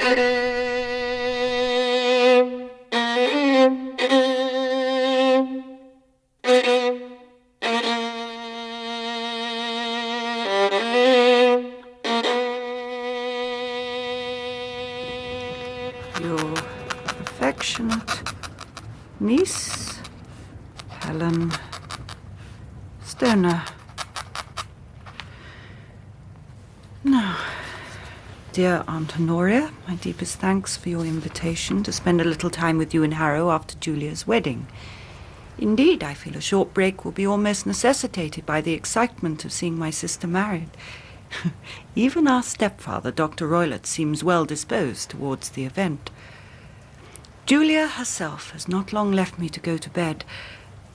Your affectionate niece, Helen Stoner. Now, dear Aunt Honoria, my deepest thanks for your invitation to spend a little time with you in Harrow after Julia's wedding. Indeed, I feel a short break will be almost necessitated by the excitement of seeing my sister married. Even our stepfather, Dr. Roylott, seems well disposed towards the event. Julia herself has not long left me to go to bed,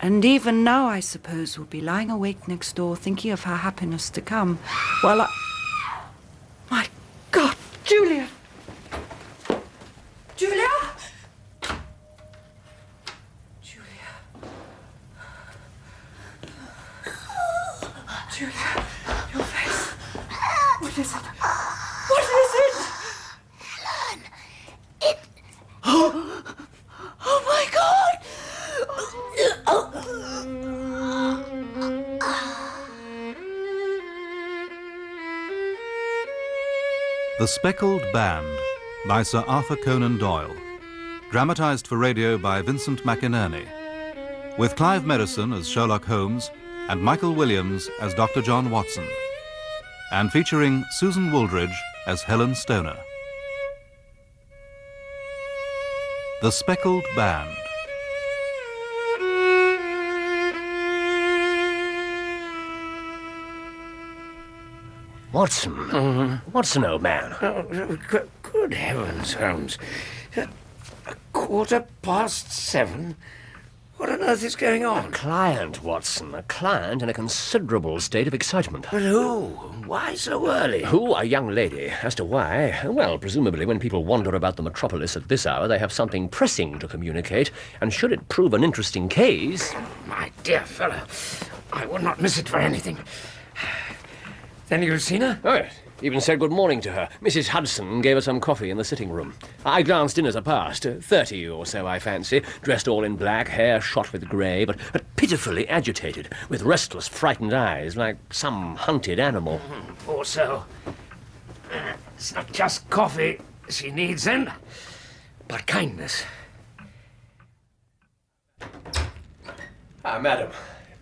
and even now, I suppose, will be lying awake next door thinking of her happiness to come, while I... My God, Julia! Julia! Julia. Julia, your face. What is it? What is it? Helen, it... Oh my God! The Speckled Band by Sir Arthur Conan Doyle, dramatised for radio by Vincent McInerney, with Clive Merrison as Sherlock Holmes and Michael Williams as Dr. John Watson, and featuring Susan Wooldridge as Helen Stoner. The Speckled Band. Watson? Watson, old man. Oh, good heavens, Holmes. 7:15? What on earth is going on? A client, Watson. A client in a considerable state of excitement. But who? Why so early? Who? A young lady. As to why, well, presumably when people wander about the metropolis at this hour, they have something pressing to communicate, and should it prove an interesting case... My dear fellow, I would not miss it for anything. Then you've seen her? Oh, yes. Even said good morning to her. Mrs. Hudson gave her some coffee in the sitting room. I glanced in as I passed. 30 or so, I fancy, dressed all in black, hair shot with grey, but pitifully agitated, with restless, frightened eyes, like some hunted animal. Poor soul. It's not just coffee she needs, then, but kindness. Ah, madam.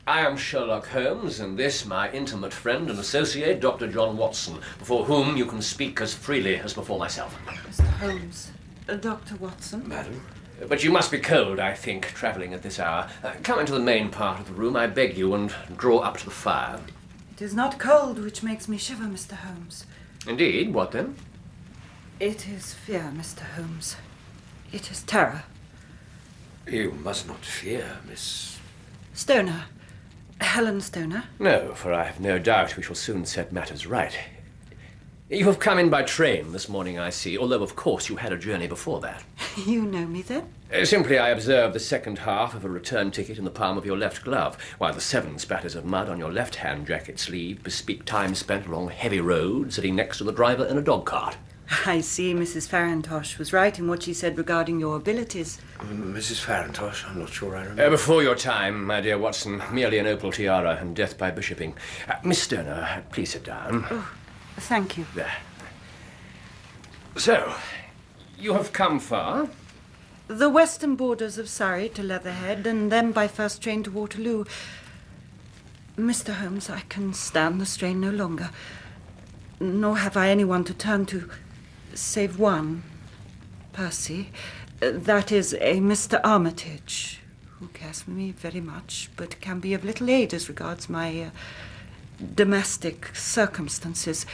I am Sherlock Holmes, and this my intimate friend and associate, Dr. John Watson, before whom you can speak as freely as before myself. Mr. Holmes, Dr. Watson. Madam. But you must be cold, I think, travelling at this hour. Come into the main part of the room, I beg you, and draw up to the fire. It is not cold which makes me shiver, Mr. Holmes. Indeed, what then? It is fear, Mr. Holmes. It is terror. You must not fear, Miss... Stoner. Helen Stoner? No, for I have no doubt we shall soon set matters right. You have come in by train this morning, I see, although, of course, you had a journey before that. You know me, then? Simply, I observed the second half of a return ticket in the palm of your left glove, while the 7 spatters of mud on your left-hand jacket sleeve bespeak time spent along heavy roads, sitting next to the driver in a dog-cart. I see Mrs. Farintosh was right in what she said regarding your abilities. Mrs. Farintosh? I'm not sure I remember. Before your time, my dear Watson, merely an opal tiara and death by bishoping. Miss Stoner, please sit down. Oh, thank you. There. So, you have come far? The western borders of Surrey to Leatherhead, and then by first train to Waterloo. Mr. Holmes, I can stand the strain no longer. Nor have I anyone to turn to, save one, Percy. That is a Mr. Armitage, who cares for me very much, but can be of little aid as regards my domestic circumstances,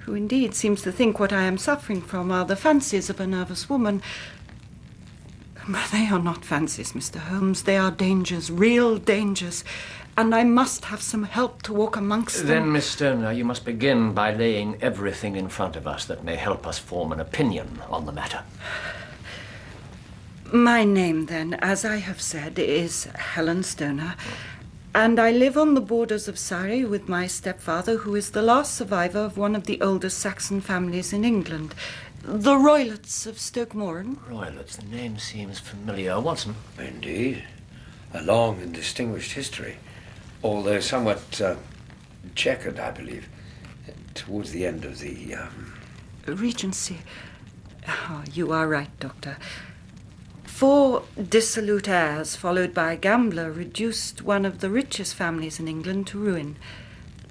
who indeed seems to think what I am suffering from are the fancies of a nervous woman. But they are not fancies, Mr. Holmes. They are dangers, real dangers, and I must have some help to walk amongst them. Then, Miss Stoner, you must begin by laying everything in front of us that may help us form an opinion on the matter. My name, then, as I have said, is Helen Stoner, And I live on the borders of Surrey with my stepfather, who is the last survivor of one of the oldest Saxon families in England, the Roylotts of Stoke Moran. Roylotts, the name seems familiar. Watson? Indeed. A long and distinguished history, although somewhat checkered, I believe, towards the end of the... Regency. Oh, you are right, Doctor. 4 dissolute heirs, followed by a gambler, reduced one of the richest families in England to ruin.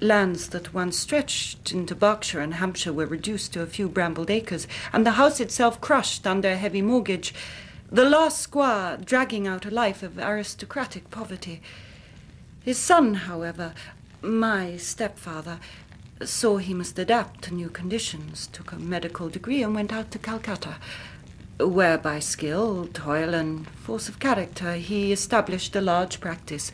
Lands that once stretched into Berkshire and Hampshire were reduced to a few brambled acres, and the house itself crushed under a heavy mortgage, the last squire dragging out a life of aristocratic poverty. His son, however, my stepfather, saw he must adapt to new conditions, took a medical degree and went out to Calcutta, where by skill, toil and force of character he established a large practice,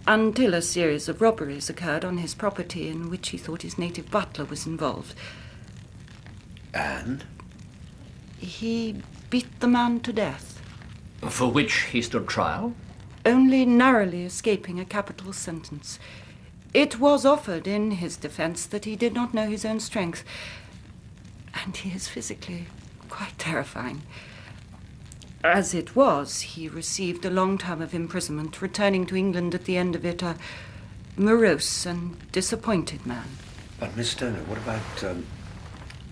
until a series of robberies occurred on his property in which he thought his native butler was involved. And? He beat the man to death. For which he stood trial? Only narrowly escaping a capital sentence. It was offered in his defense that he did not know his own strength, and he is physically quite terrifying. As it was, he received a long term of imprisonment, returning to England at the end of it a morose and disappointed man. But, Miss Stoner, what about,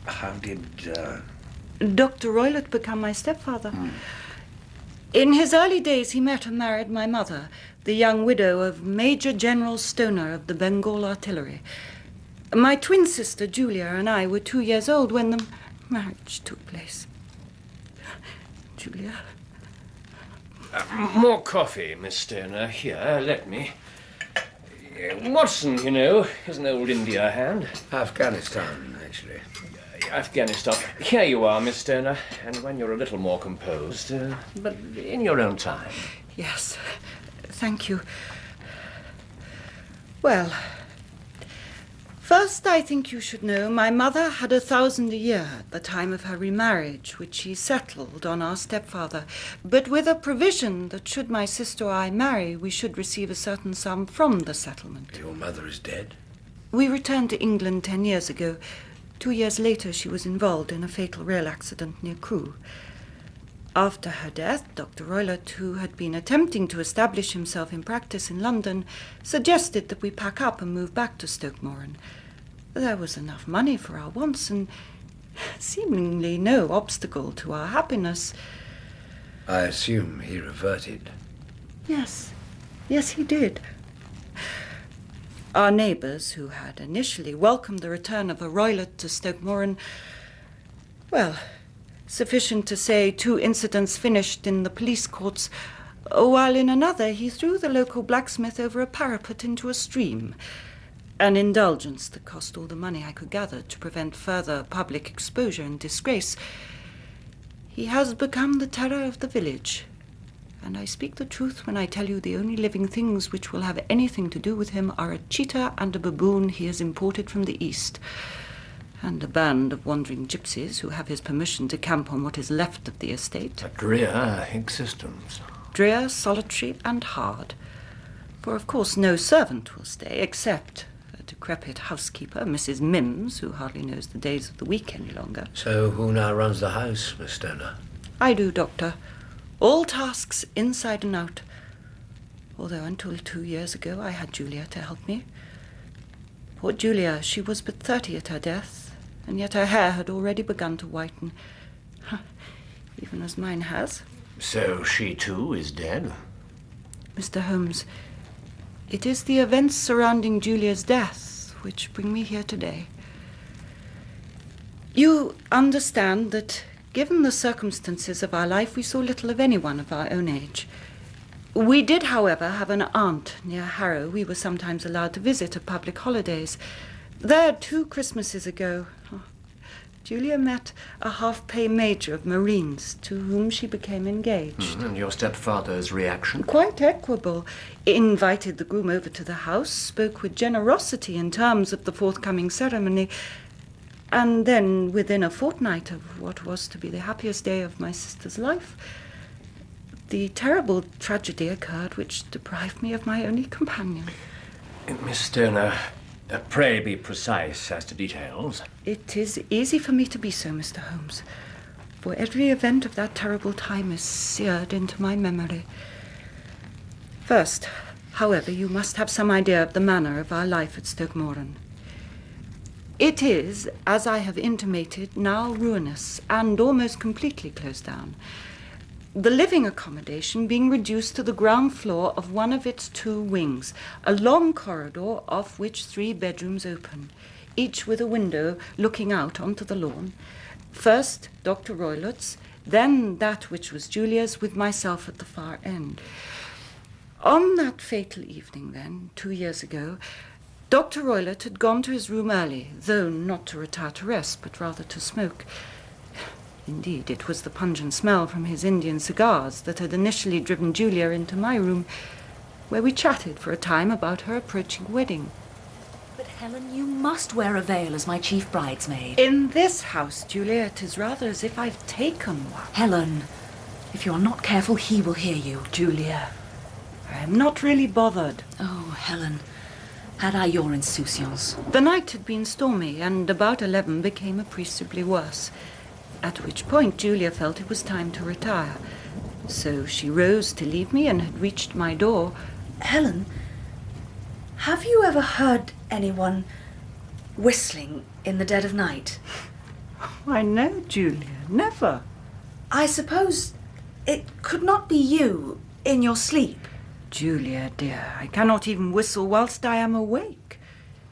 how did, Dr. Roylott become my stepfather. In his early days, he met and married my mother, the young widow of Major General Stoner of the Bengal Artillery. My twin sister, Julia, and I were 2 years old when the marriage took place. Julia? More coffee, Miss Stoner. Here, let me. Watson, you know, is an old India hand. Afghanistan, actually. Afghanistan. Here you are, Miss Stoner. And when you're a little more composed, but in your own time. Yes, thank you. Well, first I think you should know my mother had 1,000 a year at the time of her remarriage, which she settled on our stepfather, but with a provision that should my sister or I marry, we should receive a certain sum from the settlement. Your mother is dead? We returned to England 10 years ago. 2 years later, she was involved in a fatal rail accident near Crewe. After her death, Dr. Roylott, who had been attempting to establish himself in practice in London, suggested that we pack up and move back to Stoke Moran. There was enough money for our wants and seemingly no obstacle to our happiness. I assume he reverted. Yes, he did. Our neighbours, who had initially welcomed the return of a Roylott to Stoke Moran, well, sufficient to say 2 incidents finished in the police courts, while in another he threw the local blacksmith over a parapet into a stream, an indulgence that cost all the money I could gather to prevent further public exposure and disgrace. He has become the terror of the village, and I speak the truth when I tell you the only living things which will have anything to do with him are a cheetah and a baboon he has imported from the east, and a band of wandering gypsies who have his permission to camp on what is left of the estate. A drear existence. Drear, solitary, and hard. For of course no servant will stay, except a decrepit housekeeper, Mrs. Mims, who hardly knows the days of the week any longer. So who now runs the house, Miss Stoner? I do, Doctor. All tasks inside and out. Although until 2 years ago I had Julia to help me. Poor Julia, she was but 30 at her death, and yet her hair had already begun to whiten. Even as mine has. So she too is dead? Mr. Holmes, it is the events surrounding Julia's death which bring me here today. You understand that, given the circumstances of our life, we saw little of anyone of our own age. We did, however, have an aunt near Harrow we were sometimes allowed to visit at public holidays. There, 2 Christmases ago, Julia met a half-pay major of Marines, to whom she became engaged. And your stepfather's reaction? Quite equable. Invited the groom over to the house, spoke with generosity in terms of the forthcoming ceremony, and then, within a fortnight of what was to be the happiest day of my sister's life, the terrible tragedy occurred which deprived me of my only companion. Miss Stoner, pray be precise as to details. It is easy for me to be so, Mr. Holmes, for every event of that terrible time is seared into my memory. First, however, you must have some idea of the manner of our life at Stoke Moran. It is, as I have intimated, now ruinous and almost completely closed down, the living accommodation being reduced to the ground floor of one of its 2 wings, a long corridor off which 3 bedrooms open, each with a window looking out onto the lawn. First, Dr. Roylott's, then that which was Julia's, with myself at the far end. On that fatal evening, then, 2 years ago, Dr. Roylott had gone to his room early, though not to retire to rest, but rather to smoke. Indeed, it was the pungent smell from his Indian cigars that had initially driven Julia into my room, where we chatted for a time about her approaching wedding. But Helen, you must wear a veil as my chief bridesmaid. In this house, Julia, it is rather as if I've taken one. Helen, if you're not careful, he will hear you. Julia, I am not really bothered. Oh, Helen, had I your insouciance. The night had been stormy, and about 11 became appreciably worse, at which point Julia felt it was time to retire. So she rose to leave me and had reached my door. Helen, have you ever heard anyone whistling in the dead of night? Why, no, Julia, never. I suppose it could not be you in your sleep. Julia, dear, I cannot even whistle whilst I am awake.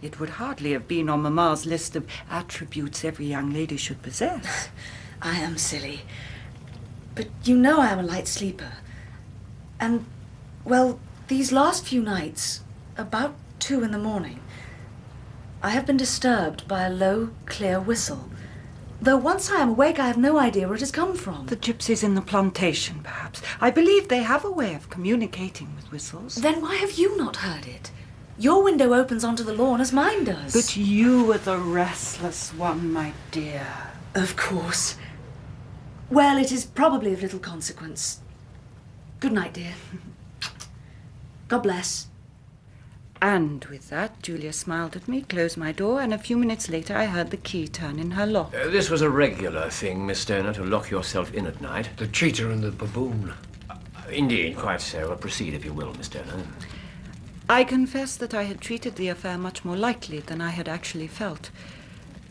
It would hardly have been on Mamma's list of attributes every young lady should possess. I am silly. But you know I am a light sleeper. And, well, these last few nights, about 2 in the morning, I have been disturbed by a low, clear whistle. Though once I am awake, I have no idea where it has come from. The gypsies in the plantation, perhaps. I believe they have a way of communicating with whistles. Then why have you not heard it? Your window opens onto the lawn as mine does. But you were the restless one, my dear. Of course. Well, it is probably of little consequence. Good night, dear. God bless. And with that, Julia smiled at me, closed my door, and a few minutes later I heard the key turn in her lock. This was a regular thing, Miss Stoner, to lock yourself in at night. The cheater and the baboon. Indeed, quite so. Proceed, if you will, Miss Stoner. I confess that I had treated the affair much more lightly than I had actually felt.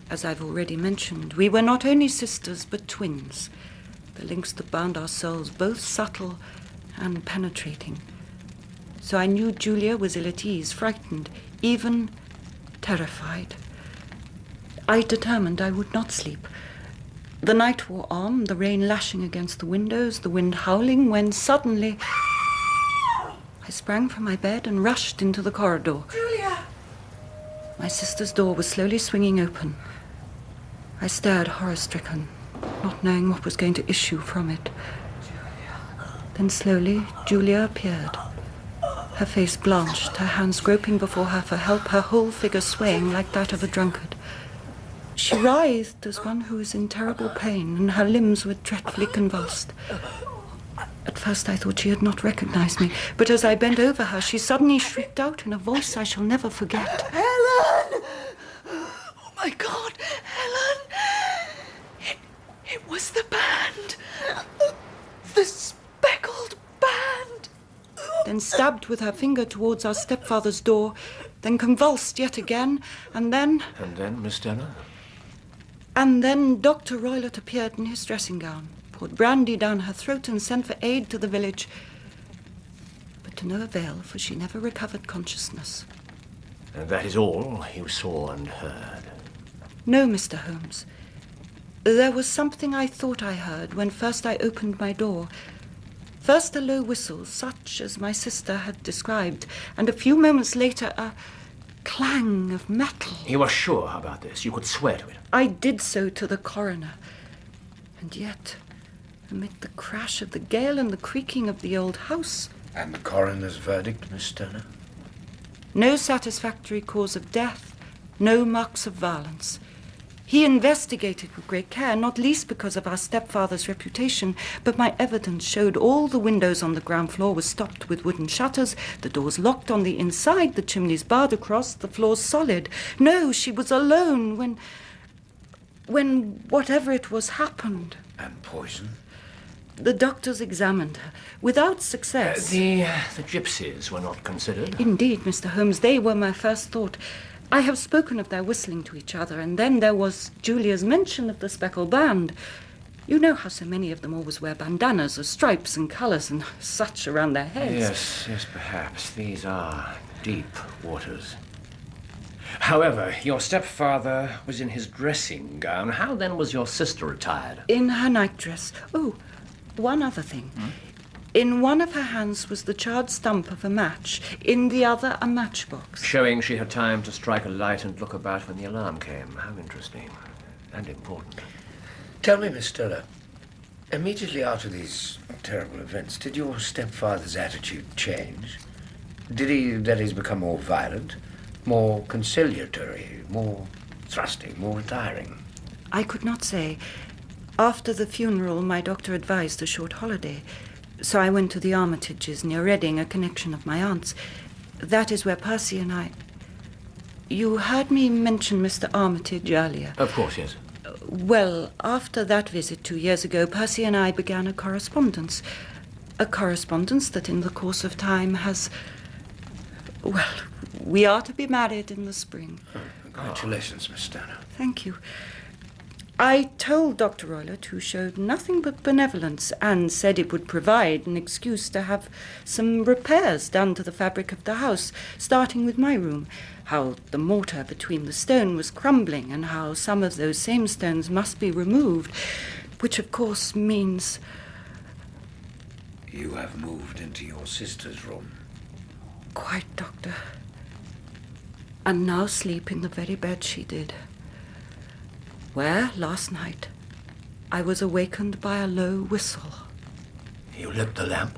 As I've already mentioned, we were not only sisters, but twins. The links that bound our souls, both subtle and penetrating. So I knew Julia was ill at ease, frightened, even terrified. I determined I would not sleep. The night wore on, the rain lashing against the windows, the wind howling, when suddenly I sprang from my bed and rushed into the corridor. Julia! My sister's door was slowly swinging open. I stared horror-stricken, not knowing what was going to issue from it. Then slowly, Julia appeared. Her face blanched, her hands groping before her for help, her whole figure swaying like that of a drunkard. She writhed as one who is in terrible pain, and her limbs were dreadfully convulsed. At first I thought she had not recognized me, but as I bent over her, she suddenly shrieked out in a voice I shall never forget. Helen! Oh, my God, Helen! It was the band! The Speckled band! Then stabbed with her finger towards our stepfather's door, then convulsed yet again, and then... And then, Miss Stoner? And then Dr. Roylott appeared in his dressing gown, poured brandy down her throat and sent for aid to the village. But to no avail, for she never recovered consciousness. And that is all you saw and heard? No, Mr. Holmes. There was something I thought I heard when first I opened my door. First a low whistle, such as my sister had described, and a few moments later a clang of metal. You were sure about this? You could swear to it? I did so to the coroner. And yet, amid the crash of the gale and the creaking of the old house... And the coroner's verdict, Miss Stoner? No satisfactory cause of death, no marks of violence. He investigated with great care, not least because of our stepfather's reputation, but my evidence showed all the windows on the ground floor were stopped with wooden shutters, the doors locked on the inside, the chimneys barred across, the floors solid. No, she was alone when whatever it was happened. And poison? The doctors examined her, without success. The gypsies were not considered? Indeed, Mr. Holmes, they were my first thought. I have spoken of their whistling to each other, and then there was Julia's mention of the Speckled band. You know how so many of them always wear bandanas of stripes and colours and such around their heads. Yes, perhaps. These are deep waters. However, your stepfather was in his dressing gown. How then was your sister attired? In her nightdress. Oh, one other thing. In one of her hands was the charred stump of a match, in the other a matchbox. Showing she had time to strike a light and look about when the alarm came. How interesting and important. Tell me, Miss Stoller, immediately after these terrible events, did your stepfather's attitude change? Did he, that is, become more violent, more conciliatory, more thrusting, more retiring? I could not say. After the funeral, my doctor advised a short holiday. So I went to the Armitages near Reading, a connection of my aunt's. That is where Percy and I... You heard me mention Mr. Armitage earlier. Of course, yes. Well, after that visit 2 years ago, Percy and I began a correspondence. A correspondence that in the course of time has... Well, we are to be married in the spring. Oh, congratulations, Miss Stoner. Thank you. I told Dr. Roylott, who showed nothing but benevolence, and said it would provide an excuse to have some repairs done to the fabric of the house, starting with my room, how the mortar between the stone was crumbling, and how some of those same stones must be removed, which of course means... You have moved into your sister's room. Quite, Doctor. And now sleep in the very bed she did. Where, last night, I was awakened by a low whistle. You lit the lamp?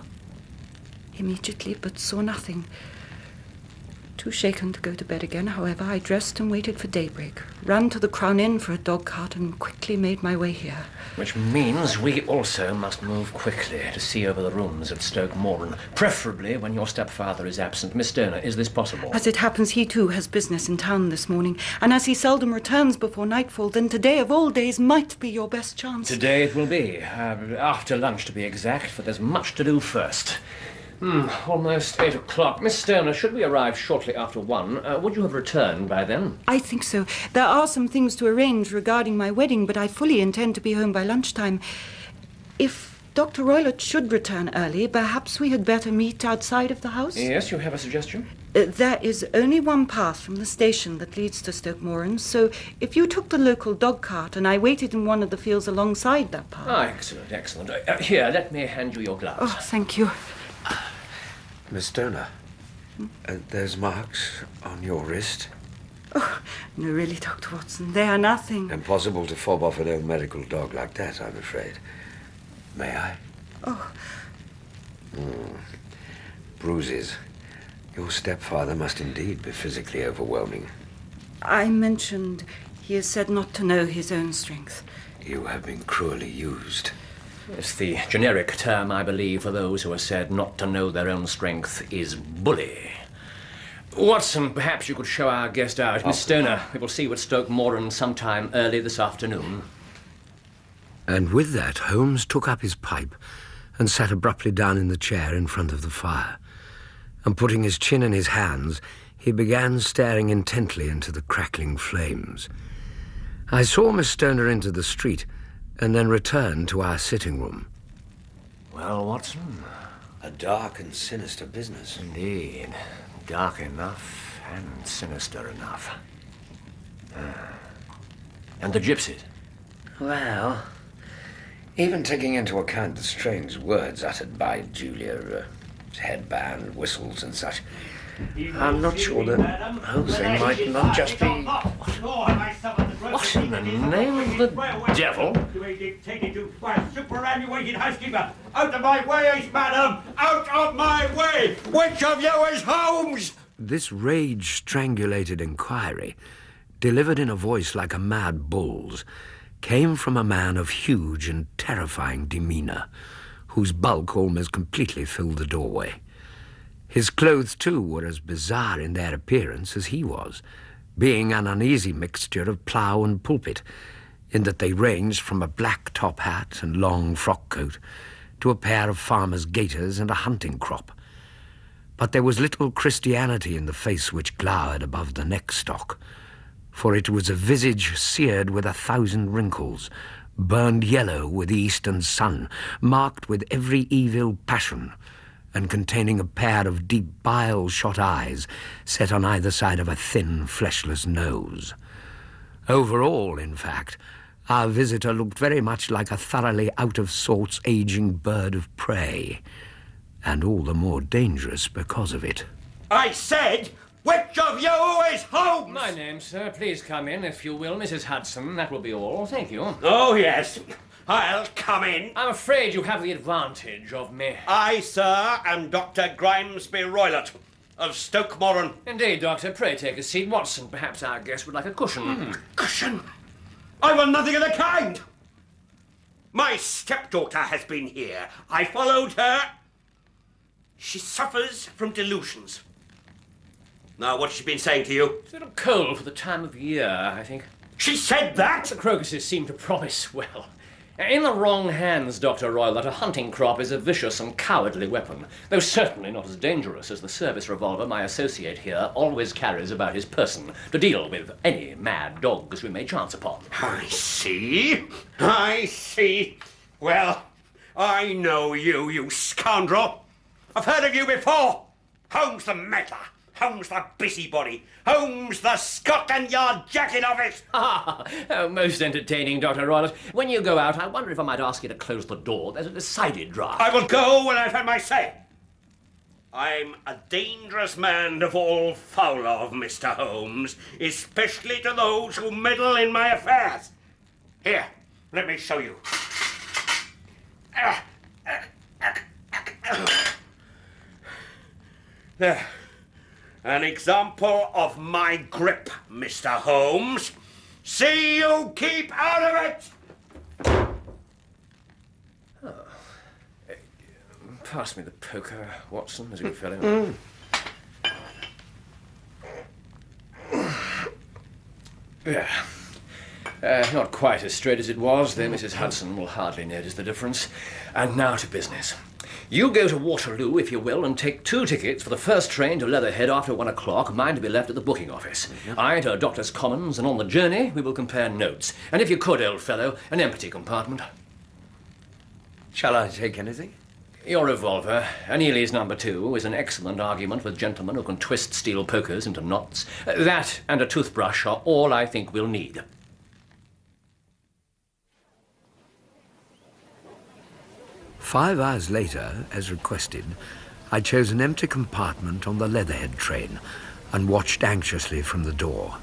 Immediately, but saw nothing. Too shaken to go to bed again, however, I dressed and waited for daybreak, ran to the Crown Inn for a dog cart, and quickly made my way here. Which means we also must move quickly to see over the rooms at Stoke Moran, preferably when your stepfather is absent. Miss Stoner, is this possible? As it happens, he too has business in town this morning, and as he seldom returns before nightfall, then today of all days might be your best chance. Today it will be, after lunch to be exact, for there's much to do first. Almost 8 o'clock. Miss Stoner, should we arrive shortly after 1, would you have returned by then? I think so. There are some things to arrange regarding my wedding, but I fully intend to be home by lunchtime. If Dr. Roylott should return early, perhaps we had better meet outside of the house? Yes, you have a suggestion? There is only one path from the station that leads to Stoke Moran, so if you took the local dog cart and I waited in one of the fields alongside that path... Ah, excellent, excellent. Here, let me hand you your gloves. Oh, thank you. Miss Stoner, there's marks on your wrist. Oh, no, really, Dr. Watson, they are nothing. Impossible to fob off an old medical dog like that, I'm afraid. May I? Oh. Bruises. Your stepfather must indeed be physically overwhelming. I mentioned he is said not to know his own strength. You have been cruelly used. It's the generic term, I believe, for those who are said not to know their own strength is bully. Watson, perhaps you could show our guest out. Miss Stoner, we will see you at Stoke Moran sometime early this afternoon. And with that, Holmes took up his pipe and sat abruptly down in the chair in front of the fire. And putting his chin in his hands, he began staring intently into the crackling flames. I saw Miss Stoner enter the street and then return to our sitting room. Well, Watson? A dark and sinister business. Indeed. Dark enough and sinister enough. And the gypsies? Well, even taking into account the strange words uttered by Julia, headband, whistles and such, I'm not sure the whole thing might not just be... What in the name of the devil? Superannuated housekeeper! Out of my way, madam! Out of my way! Which of you is Holmes? This rage-strangulated inquiry delivered in a voice like a mad bull's, came from a man of huge and terrifying demeanour, whose bulk almost completely filled the doorway. His clothes, too, were as bizarre in their appearance as he was, being an uneasy mixture of plough and pulpit, in that they ranged from a black top hat and long frock coat to a pair of farmer's gaiters and a hunting crop. But there was little Christianity in the face which glowered above the neck-stock, for it was a visage seared with 1,000 wrinkles, burned yellow with the eastern sun, marked with every evil passion, and containing a pair of deep bile-shot eyes set on either side of a thin, fleshless nose. Overall, in fact, our visitor looked very much like a thoroughly out-of-sorts aging bird of prey, and all the more dangerous because of it. I said, which of you is Holmes? My name, sir. Please come in, if you will, Mrs. Hudson. That will be all. Thank you. Oh, yes. I'll come in. I'm afraid you have the advantage of me. I, sir, am Dr. Grimesby Roylott of Stoke Moran. Indeed, Doctor. Pray take a seat. Watson, perhaps our guest would like a cushion. Cushion? I want nothing of the kind. My stepdaughter has been here. I followed her. She suffers from delusions. Now, what's she been saying to you? It's a little cold for the time of year, I think. She said that? The crocuses seem to promise well. In the wrong hands, Dr. Roylott, a hunting crop is a vicious and cowardly weapon, though certainly not as dangerous as the service revolver my associate here always carries about his person to deal with any mad dogs we may chance upon. I see. I see. Well, I know you, you scoundrel. I've heard of you before. Holmes the meddler. Holmes the busybody. Holmes the Scotland Yard jacket of it. Ah, most entertaining, Dr. Roylott. When you go out, I wonder if I might ask you to close the door. There's a decided draught. I will go when I've had my say. I'm a dangerous man to fall foul of, Mr. Holmes, especially to those who meddle in my affairs. Here, let me show you. There. An example of my grip, Mr. Holmes. See you keep out of it! Pass me the poker, Watson, as a good fellow. Yeah. Not quite as straight as it was, though Mrs. Hudson will hardly notice the difference. And now to business. You go to Waterloo, if you will, and take 2 tickets for the first train to Leatherhead after 1 o'clock, mine to be left at the booking office. I to Doctor's Commons, and on the journey we will compare notes. And if you could, old fellow, an empty compartment. Shall I take anything? Your revolver, Aneli's number 2, is an excellent argument with gentlemen who can twist steel pokers into knots. That and a toothbrush are all I think we'll need. "5 hours later, as requested, I chose an empty compartment on the Leatherhead train and watched anxiously from the door.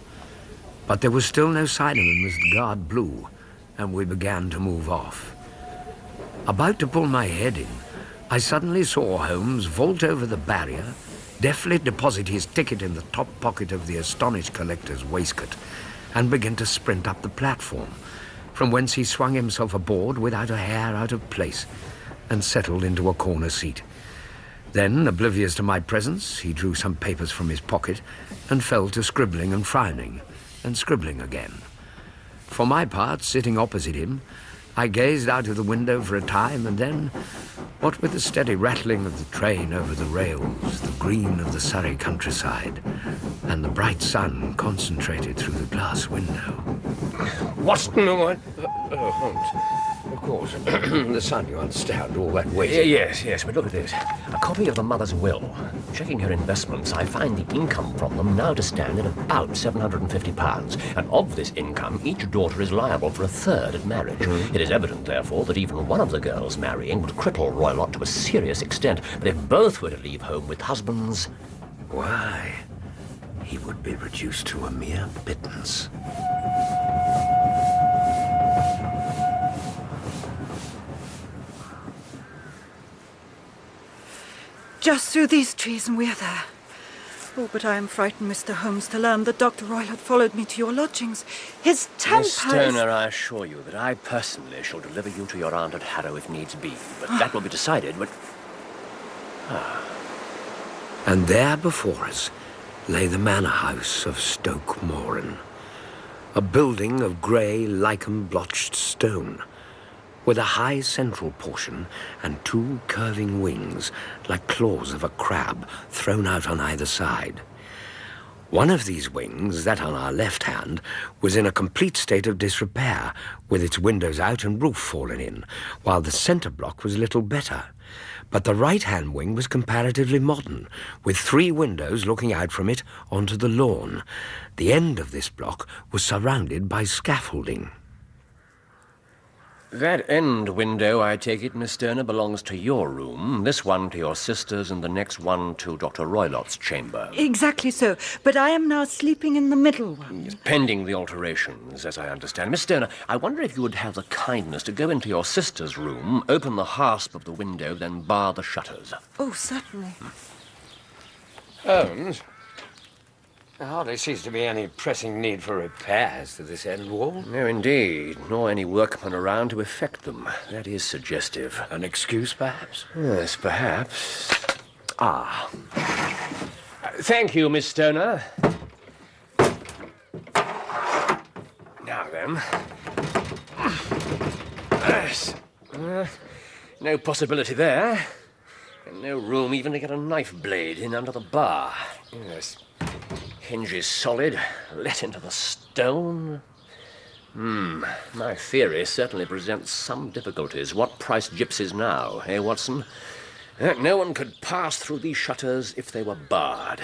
But there was still no sign of him as the guard blew, and we began to move off. About to pull my head in, I suddenly saw Holmes vault over the barrier, deftly deposit his ticket in the top pocket of the astonished collector's waistcoat, and begin to sprint up the platform, from whence he swung himself aboard without a hair out of place, and settled into a corner seat. Then, oblivious to my presence, he drew some papers from his pocket and fell to scribbling and frowning, and scribbling again. For my part, sitting opposite him, I gazed out of the window for a time, and then, what with the steady rattling of the train over the rails, the green of the Surrey countryside, and the bright sun concentrated through the glass window. What's... No, Holmes. Of course. The sun, you understand, all that weight. Yes, but look at this. A copy of the mother's will. Checking her investments, I find the income from them now to stand at about £750. And of this income, each daughter is liable for 1/3 at marriage. It is evident, therefore, that even one of the girls marrying would cripple Roylott to a serious extent. But if both were to leave home with husbands... Why, he would be reduced to a mere pittance. Just through these trees and we're there. Oh, but I am frightened, Mr. Holmes, to learn that Dr. Royle had followed me to your lodgings. His temper Miss Turner, I assure you that I personally shall deliver you to your aunt at Harrow if needs be. But that will be decided when... And there before us lay the manor house of Stoke Moran, a building of grey, lichen-blotched stone, with a high central portion and two curving wings like claws of a crab thrown out on either side. One of these wings, that on our left hand, was in a complete state of disrepair, with its windows out and roof fallen in, while the centre block was little better. But the right-hand wing was comparatively modern, with 3 windows looking out from it onto the lawn. The end of this block was surrounded by scaffolding. That end window, I take it, Miss Turner, belongs to your room, this one to your sister's, and the next one to Dr. Roylott's chamber. Exactly so, but I am now sleeping in the middle one. Yes, pending the alterations, as I understand. Miss Turner, I wonder if you would have the kindness to go into your sister's room, open the hasp of the window, then bar the shutters. Oh, certainly. Holmes, there hardly seems to be any pressing need for repairs to this end wall. No, indeed, nor any workmen around to effect them. That is suggestive. An excuse, perhaps? Yes, perhaps. Thank you, Miss Turner. Now then. Yes. No possibility there. And no room even to get a knife blade in under the bar. Yes. Hinges solid, let into the stone. My theory certainly presents some difficulties. What price gypsies now, eh, Watson? No one could pass through these shutters if they were barred.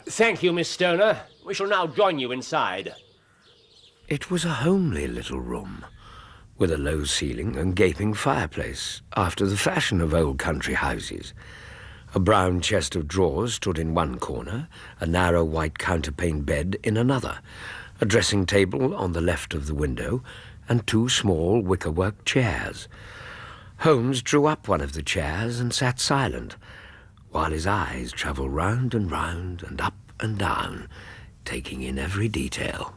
Thank you, Miss Stoner. We shall now join you inside. It was a homely little room, with a low ceiling and gaping fireplace, after the fashion of old country houses. A brown chest of drawers stood in one corner, a narrow white counterpane bed in another, a dressing table on the left of the window, and 2 small wickerwork chairs. Holmes drew up one of the chairs and sat silent, while his eyes travelled round and up and down, taking in every detail.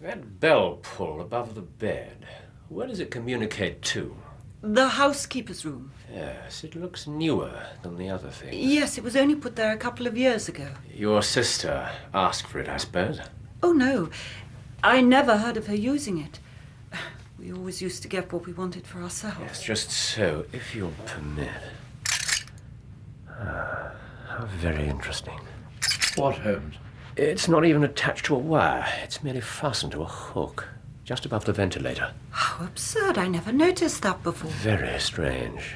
That bell pull above the bed, where does it communicate to? The housekeeper's room. Yes, it looks newer than the other things. Yes, it was only put there a couple of years ago. Your sister asked for it, I suppose? Oh, no. I never heard of her using it. We always used to get what we wanted for ourselves. Yes, just so, if you'll permit. How very interesting. What, Holmes? It's not even attached to a wire. It's merely fastened to a hook, just above the ventilator. How absurd. I never noticed that before. Very strange.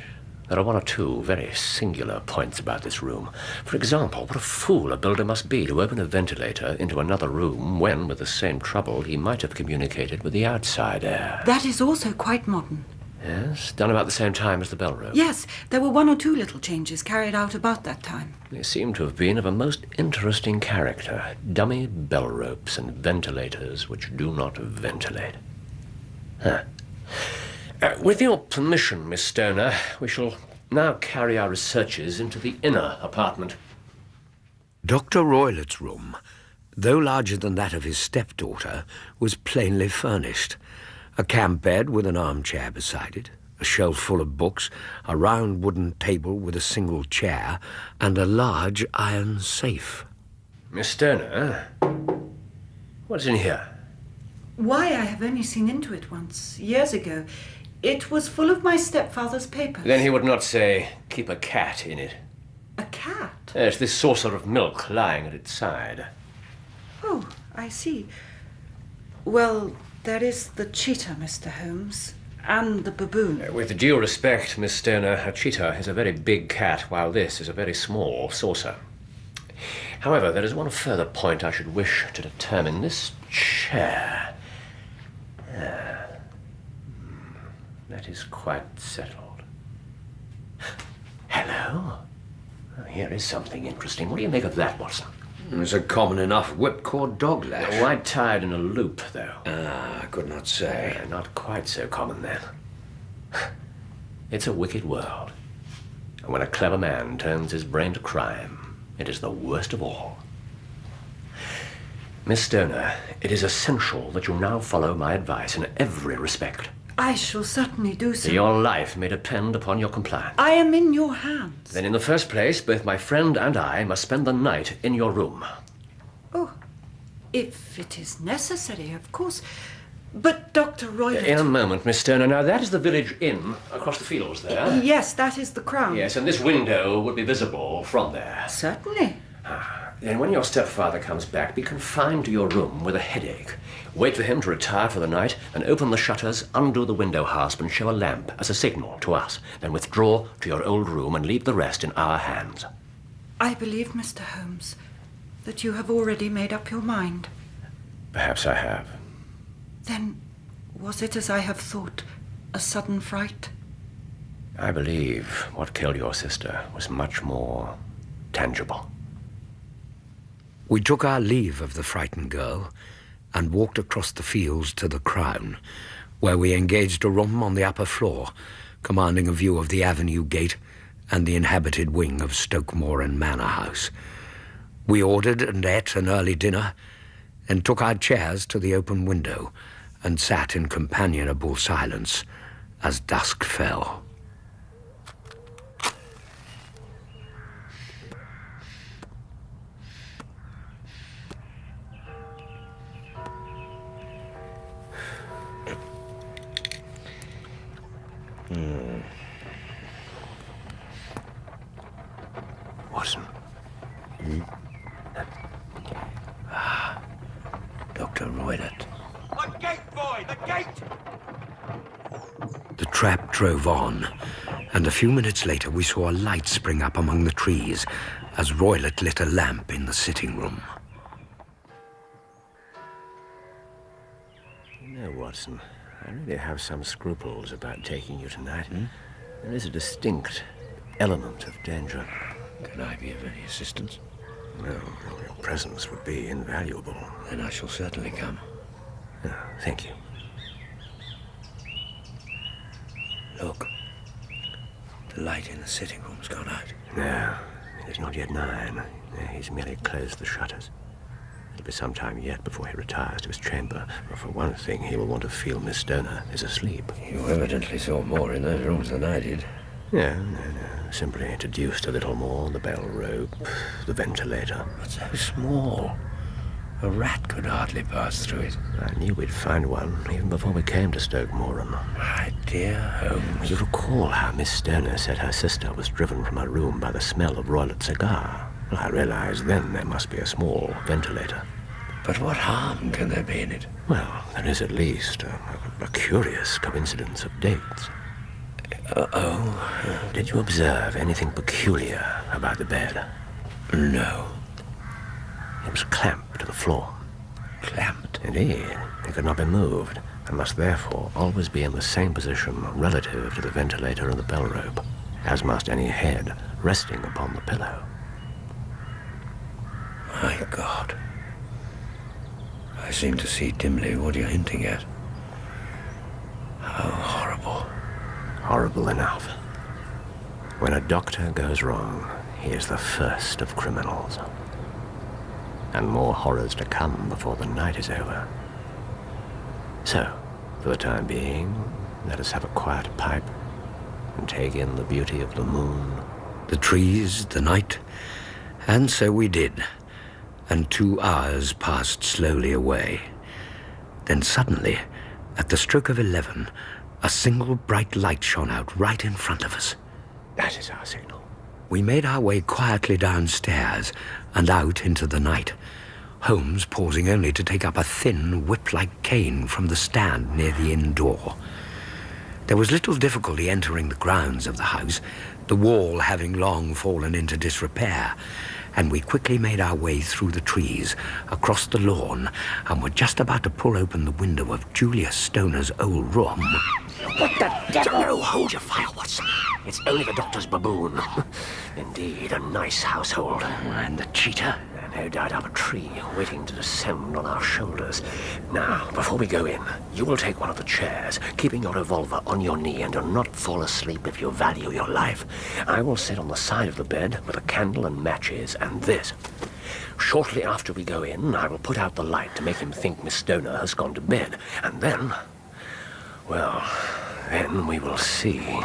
There are 1 or 2 very singular points about this room. For example, what a fool a builder must be to open a ventilator into another room when, with the same trouble, he might have communicated with the outside air. That is also quite modern. Yes, done about the same time as the bell rope. Yes, there were 1 or 2 little changes carried out about that time. They seem to have been of a most interesting character. Dummy bell ropes and ventilators which do not ventilate. With your permission, Miss Stoner, we shall now carry our researches into the inner apartment. Dr. Roylott's room, though larger than that of his stepdaughter, was plainly furnished. A camp bed with an armchair beside it, a shelf full of books, a round wooden table with a single chair, and a large iron safe. Miss Stoner, what's in here? Why, I have only seen into it once, years ago. It was full of my stepfather's papers. Then he would not say, keep a cat in it. A cat? Yes, this saucer of milk lying at its side. Oh, I see. Well, there is the cheetah, Mr. Holmes, and the baboon. With due respect, Miss Stoner, a cheetah is a very big cat, while this is a very small saucer. However, there is one further point I should wish to determine. This chair. That is quite settled. Hello? Here is something interesting. What do you make of that, Watson? It's a common enough whipcord dog lash. White tied in a loop, though. I could not say. Not quite so common, then. It's a wicked world. And when a clever man turns his brain to crime, It is the worst of all. Miss Stoner, it is essential that you now follow my advice in every respect. I shall certainly do so. Your life may depend upon your compliance. I am in your hands. Then in the first place, both my friend and I must spend the night in your room. Oh, if it is necessary, of course. But Dr. Roylott... In a moment, Miss Stoner. Now, that is the village inn across the fields there. Yes, that is the Crown. Yes, and this window would be visible from there. Certainly. Then when your stepfather comes back, be confined to your room with a headache. Wait for him to retire for the night, and open the shutters, undo the window hasp, and show a lamp as a signal to us. Then withdraw to your old room and leave the rest in our hands. I believe, Mr. Holmes, that you have already made up your mind. Perhaps I have. Then was it, as I have thought, a sudden fright? I believe what killed your sister was much more tangible. We took our leave of the frightened girl and walked across the fields to the Crown, where we engaged a room on the upper floor, commanding a view of the avenue gate and the inhabited wing of Stoke Moran Manor House. We ordered and ate an early dinner, and took our chairs to the open window and sat in companionable silence as dusk fell. Watson. Dr. Roylott. The gate, boy! The gate! The trap drove on, and a few minutes later we saw a light spring up among the trees as Roylott lit a lamp in the sitting room. You know, Watson, I really have some scruples about taking you tonight. There is a distinct element of danger. Can I be of any assistance? No, your presence would be invaluable. Then I shall certainly come. Oh, thank you. Look, the light in the sitting room's gone out. No, it is not yet 9. No, he's merely closed the shutters. It'll be some time yet before he retires to his chamber. Well, for one thing, he will want to feel Miss Stoner is asleep. You evidently saw more in those rooms than I did. No. Simply introduced a little more. The bell rope, the ventilator. But so small. A rat could hardly pass through it. I knew we'd find one even before we came to Stoke Moran. My dear Holmes. You recall how Miss Stoner said her sister was driven from her room by the smell of Roylott's cigar? Well, I realized then there must be a small ventilator. But what harm can there be in it? Well, there is at least a curious coincidence of dates. Did you observe anything peculiar about the bed? No. It was clamped to the floor. Clamped? Indeed. It could not be moved, and must therefore always be in the same position relative to the ventilator and the bell rope, as must any head resting upon the pillow. My God. I seem to see dimly what you're hinting at. How horrible. Horrible enough. When a doctor goes wrong, he is the first of criminals. And more horrors to come before the night is over. So, for the time being, let us have a quiet pipe and take in the beauty of the moon. The trees, the night, and so we did. And 2 hours passed slowly away. Then suddenly, at the stroke of 11, a single bright light shone out right in front of us. That is our signal. We made our way quietly downstairs and out into the night, Holmes pausing only to take up a thin, whip-like cane from the stand near the inn door. There was little difficulty entering the grounds of the house, the wall having long fallen into disrepair, and we quickly made our way through the trees, across the lawn, and were just about to pull open the window of Julius Stoner's old room. What the devil? No, hold your fire, Watson. It's only the doctor's baboon. Indeed, a nice household. And the cheetah? No doubt up a tree, waiting to descend on our shoulders. Now, before we go in, you will take one of the chairs, keeping your revolver on your knee, and do not fall asleep if you value your life. I will sit on the side of the bed with a candle and matches, and this. Shortly after we go in, I will put out the light to make him think Miss Stoner has gone to bed, and then... well, then we will see.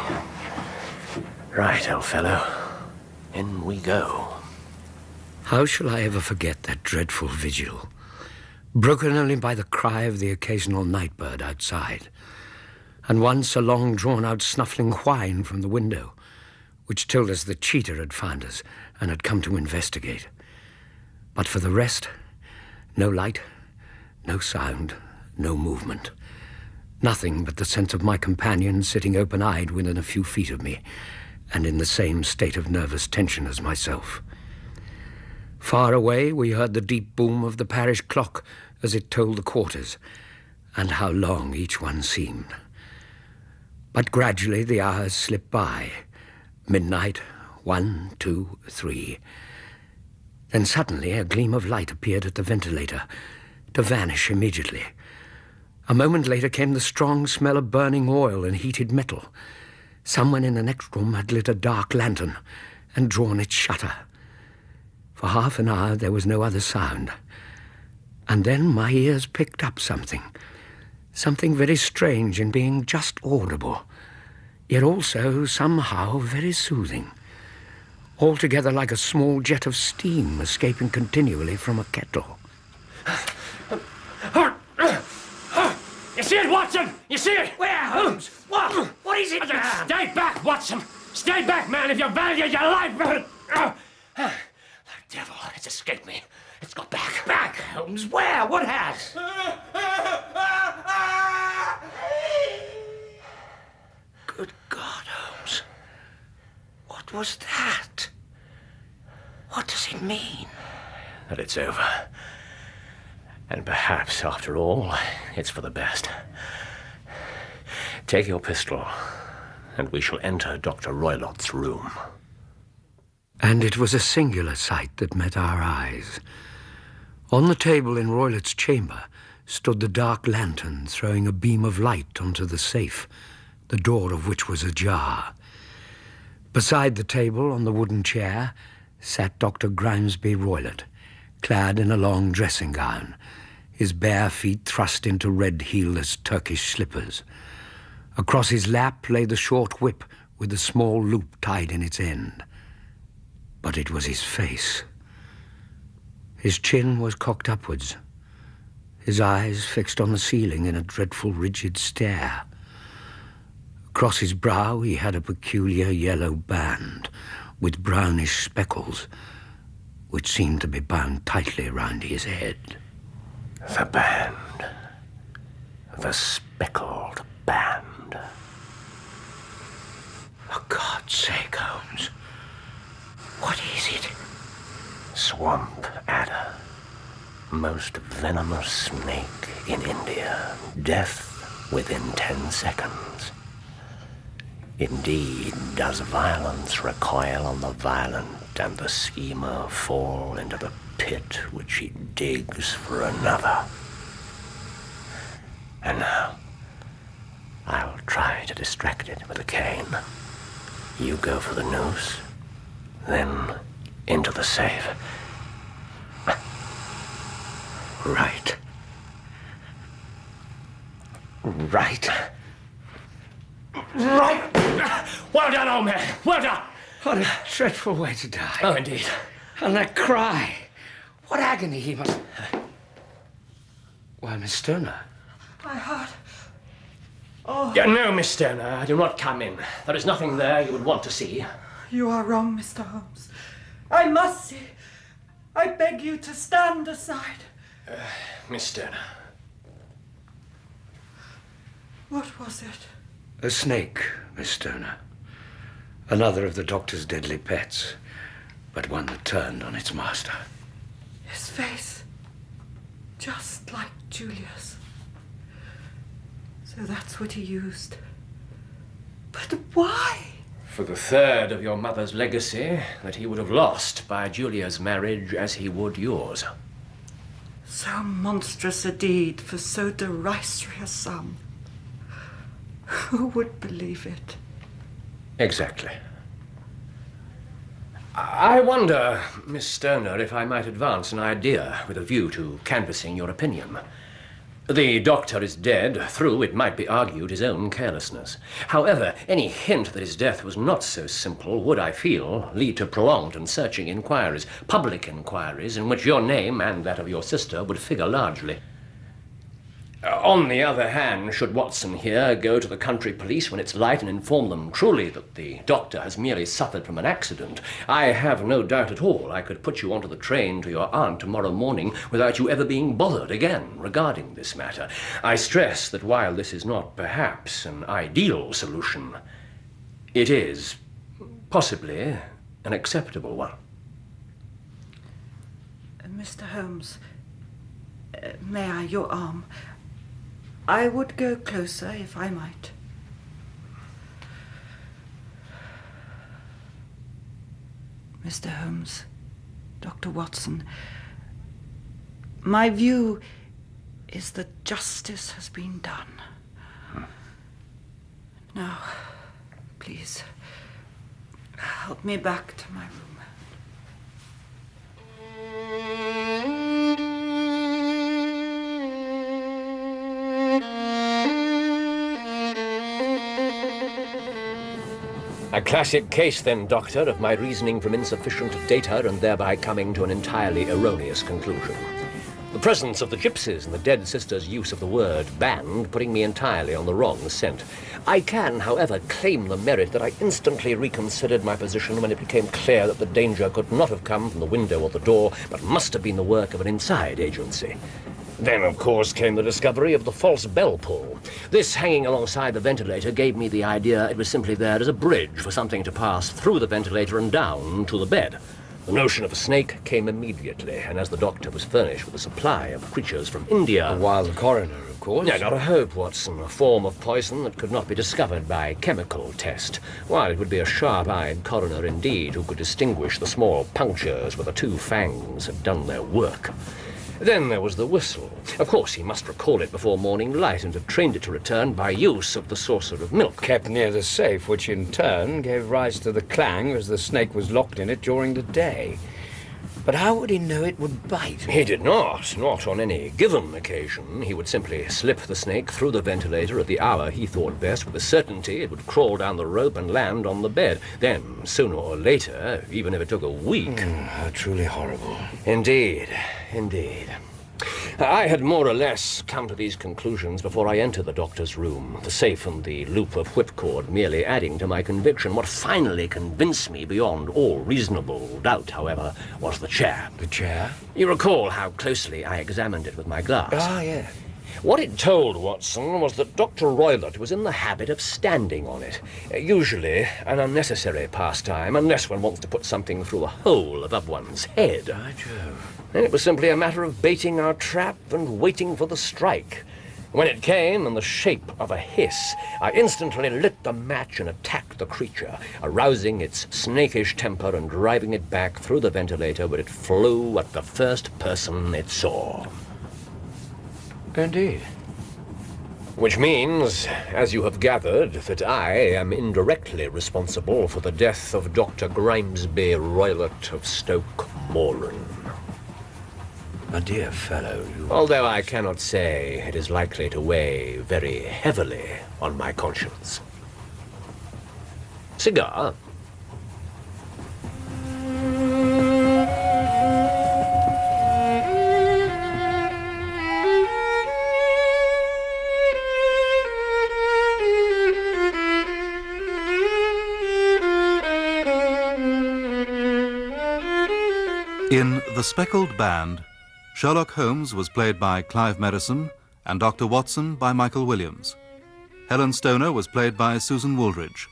Right, old fellow. In we go. How shall I ever forget that dreadful vigil, broken only by the cry of the occasional night bird outside, and once a long drawn-out snuffling whine from the window, which told us the cheater had found us and had come to investigate. But for the rest, no light, no sound, no movement. Nothing but the sense of my companion sitting open-eyed within a few feet of me, and in the same state of nervous tension as myself. Far away, we heard the deep boom of the parish clock as it tolled the quarters, and how long each one seemed. But gradually the hours slipped by. Midnight, 1, 2, 3. Then suddenly a gleam of light appeared at the ventilator, to vanish immediately. A moment later came the strong smell of burning oil and heated metal. Someone in the next room had lit a dark lantern and drawn its shutter. For half an hour there was no other sound. And then my ears picked up something very strange in being just audible, yet also somehow very soothing, altogether like a small jet of steam escaping continually from a kettle. You see it, Watson? You see it? Where, Holmes? What? What is it, man? Stay back, Watson! Stay back, man, if you value your life, man! The devil, it's escaped me. It's got back. Back, Holmes? Where? What has? Good God, Holmes. What was that? What does it mean? That it's over. And perhaps, after all, it's for the best. Take your pistol, and we shall enter Dr. Roylott's room. And it was a singular sight that met our eyes. On the table in Roylott's chamber stood the dark lantern throwing a beam of light onto the safe, the door of which was ajar. Beside the table, on the wooden chair, sat Dr. Grimesby Roylott, clad in a long dressing gown, his bare feet thrust into red-heelless Turkish slippers. Across his lap lay the short whip with a small loop tied in its end. But it was his face. His chin was cocked upwards, his eyes fixed on the ceiling in a dreadful rigid stare. Across his brow he had a peculiar yellow band with brownish speckles, which seemed to be bound tightly round his head. The band. The speckled band. For God's sake, Holmes, what is it? Swamp adder. Most venomous snake in India. Death within 10 seconds. Indeed, does violence recoil on the violent, and the schemer fall into the pit which he digs for another. And now, I will try to distract it with a cane. You go for the noose, then into the safe. Right. Right. Well done, old man. Well done. What a dreadful way to die. Oh, indeed. And that cry. What agony he must... Why, Miss Stoner. My heart. No, Miss Stoner, do not come in. There is nothing there you would want to see. You are wrong, Mr. Holmes. I must see. I beg you to stand aside. Miss Stoner. What was it? A snake, Miss Stoner. Another of the doctor's deadly pets, but one that turned on its master. His face. Just like Julia's. So that's what he used. But why? For the third of your mother's legacy that he would have lost by Julia's marriage as he would yours. So monstrous a deed for so derisory a sum. Who would believe it? Exactly. I wonder, Miss Stoner, if I might advance an idea with a view to canvassing your opinion. The doctor is dead through, it might be argued, his own carelessness. However, any hint that his death was not so simple would, I feel, lead to prolonged and searching inquiries, public inquiries, in which your name and that of your sister would figure largely. On the other hand, should Watson here go to the country police when it's light and inform them truly that the doctor has merely suffered from an accident, I have no doubt at all I could put you onto the train to your aunt tomorrow morning without you ever being bothered again regarding this matter. I stress that while this is not perhaps an ideal solution, it is possibly an acceptable one. Mr. Holmes, may I, your arm? I would go closer, if I might. Mr. Holmes, Dr. Watson, my view is that justice has been done. Now, please, help me back to my room. A classic case, then, Doctor, of my reasoning from insufficient data and thereby coming to an entirely erroneous conclusion. The presence of the gypsies and the dead sister's use of the word band putting me entirely on the wrong scent. I can, however, claim the merit that I instantly reconsidered my position when it became clear that the danger could not have come from the window or the door, but must have been the work of an inside agency. Then, of course, came the discovery of the false bell pull. This hanging alongside the ventilator gave me the idea it was simply there as a bridge for something to pass through the ventilator and down to the bed. The notion of a snake came immediately, and as the doctor was furnished with a supply of creatures from India... A wild coroner, of course. No, not a hope, Watson. A form of poison that could not be discovered by chemical test. While it would be a sharp-eyed coroner indeed who could distinguish the small punctures where the two fangs had done their work. Then there was the whistle. Of course, he must recall it before morning light and have trained it to return by use of the saucer of milk. Kept near the safe, which in turn gave rise to the clang as the snake was locked in it during the day. But how would he know it would bite? He did not on any given occasion. He would simply slip the snake through the ventilator at the hour he thought best, with the certainty it would crawl down the rope and land on the bed. Then, sooner or later, even if it took a week... How truly horrible. Indeed. I had more or less come to these conclusions before I entered the doctor's room, the safe and the loop of whipcord merely adding to my conviction. What finally convinced me beyond all reasonable doubt, however, was the chair. The chair? You recall how closely I examined it with my glass. Ah, yes. What it told Watson was that Dr. Roylott was in the habit of standing on it, usually an unnecessary pastime, unless one wants to put something through a hole above one's head. By Jove. And it was simply a matter of baiting our trap and waiting for the strike. When it came in the shape of a hiss, I instantly lit the match and attacked the creature, arousing its snakish temper and driving it back through the ventilator where it flew at the first person it saw. Indeed. Which means, as you have gathered, that I am indirectly responsible for the death of Dr. Grimesby Roylott of Stoke Moran. My dear fellow, you... Although I cannot say it is likely to weigh very heavily on my conscience. Cigar? In The Speckled Band, Sherlock Holmes was played by Clive Merrison and Dr. Watson by Michael Williams. Helen Stoner was played by Susan Wooldridge,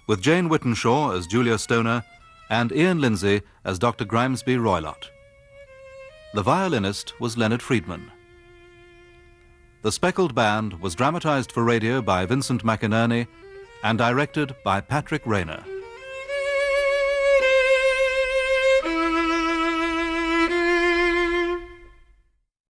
with Jane Whittenshaw as Julia Stoner and Ian Lindsay as Dr. Grimesby Roylott. The violinist was Leonard Friedman. The Speckled Band was dramatized for radio by Vincent McInerney and directed by Patrick Rayner.